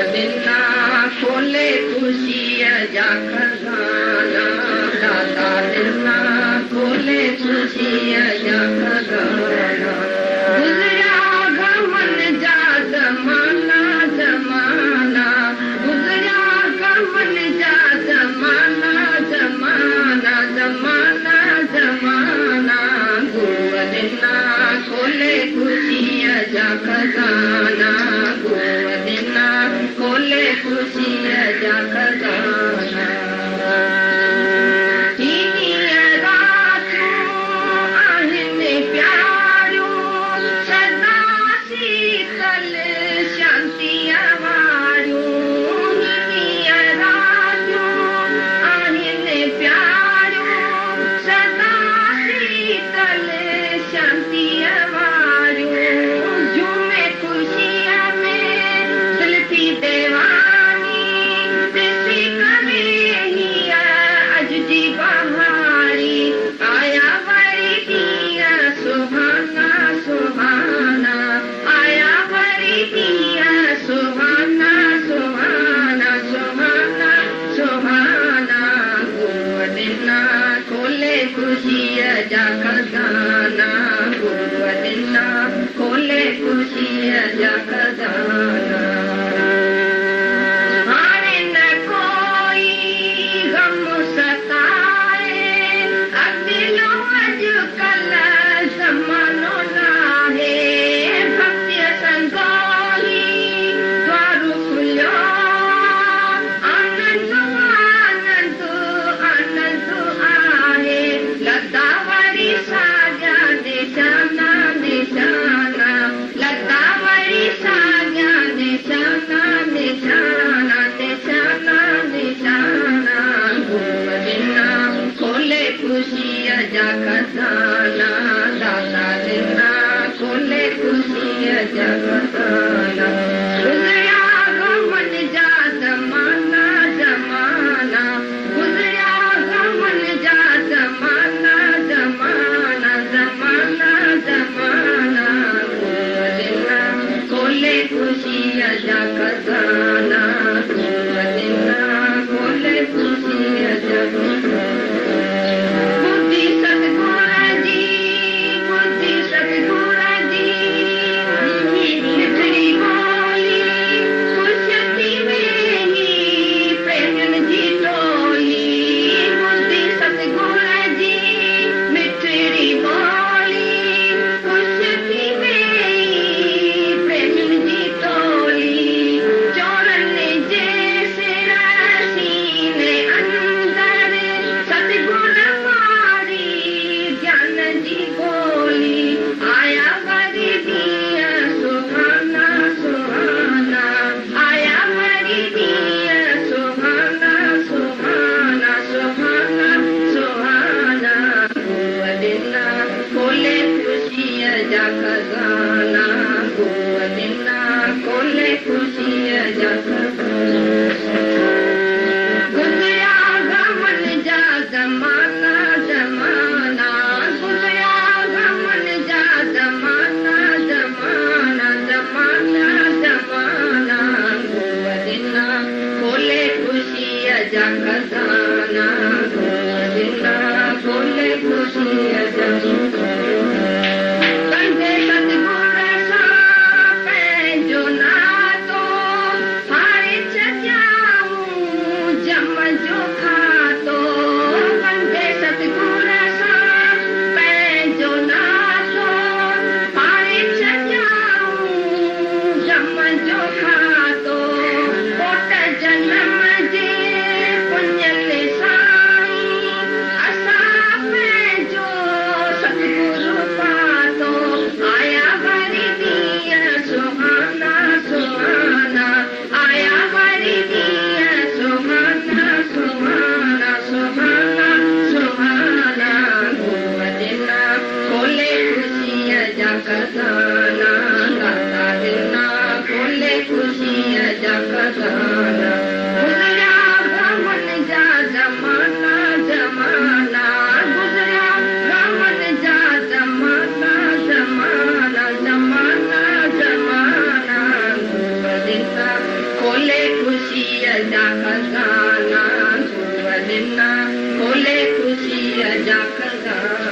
दिना खोले खुशी जा खजाना, दाता दिना खोले खुशी जा खजाना। गुजरा गमन जा जमाना जमाना, गुजरा गमन जा जमाना जमाना जमाना जमाना। गुआ दिना खोले खुशी जा खजाना, गुआ दिना खोले खुशी जा खजाना। जा खजाना, गुआ दिना खोले खुशी जा खजाना। हाणे न कोई गम सताए, अकेलो अॼुकल्ह ज़मानो नाहे। भक्ति संतोली द्वार खुलियो, आनंद आनंद आनंद आहे। लता साजा निशाना निशाना, लता वरी साजा निशाना निशाना निशाना निशाना। गुआ दिना खोले खुशी जा खजाना, दाता दिना खोले खुशी जा खजाना। गुजरा गमन जा जमाना जमाना, गुजरा गमन जा जमाना जमाना जमाना जमाना। गुआ दिना खोले खुशी जा खजाना, गुआ दिना खोले खुशी जा खजाना। बुद्धि सतगुर जी, बुद्धि सतगुर जी, मिठड़ी बोली खुशती मेरी प्रेमन जी टोली। बुद्धि सतगुर जी, मिठड़ी बोली खुशती मेरी प्रेमन जी टोली। चोरन जैसे सीने अंदर सतगुर मारी ज्ञान जी बोली। आया बड़ी दिया सुहाना सुहाना, आया बड़ी दिया सुहाना सुहाना सुहाना सुहाना। गुआ दिना खोले खुशी जा खजाना, गुआ दिना खोले खुशी जा खजाना। गुजरा गमन जा जमाना जमाना, गुजरा गमन जा जमाना जमाना जमाना जमाना। गुआ दिना खोले खुशी जा खजाना, गुआ दिना खोले खुशी जा खजाना। कंधे सतगुर सां पंहिंजो नातो, हारे छॾियाऊं जम जो खातो। कंधे सतगुर सां पंहिंजो नातो, हारे छॾियाऊं जम जो खातो। कोट जनम जे पुञल साईं, असां पंहिंजो सतगुरु पातो। आया वरी ॾींहं सुहाना सुहाना, आया वरी ॾींहं सुहाना सुहाना सुहाना सुहाना। गुआ दिना खोले खुशी जा खजाना, दाता दिना खोले खुशी जा खजाना। गुजरा गमन जा जमाना जमाना, गुजरा गमन जा जा खजाना सुवलिना खोले खुशी जा खजाना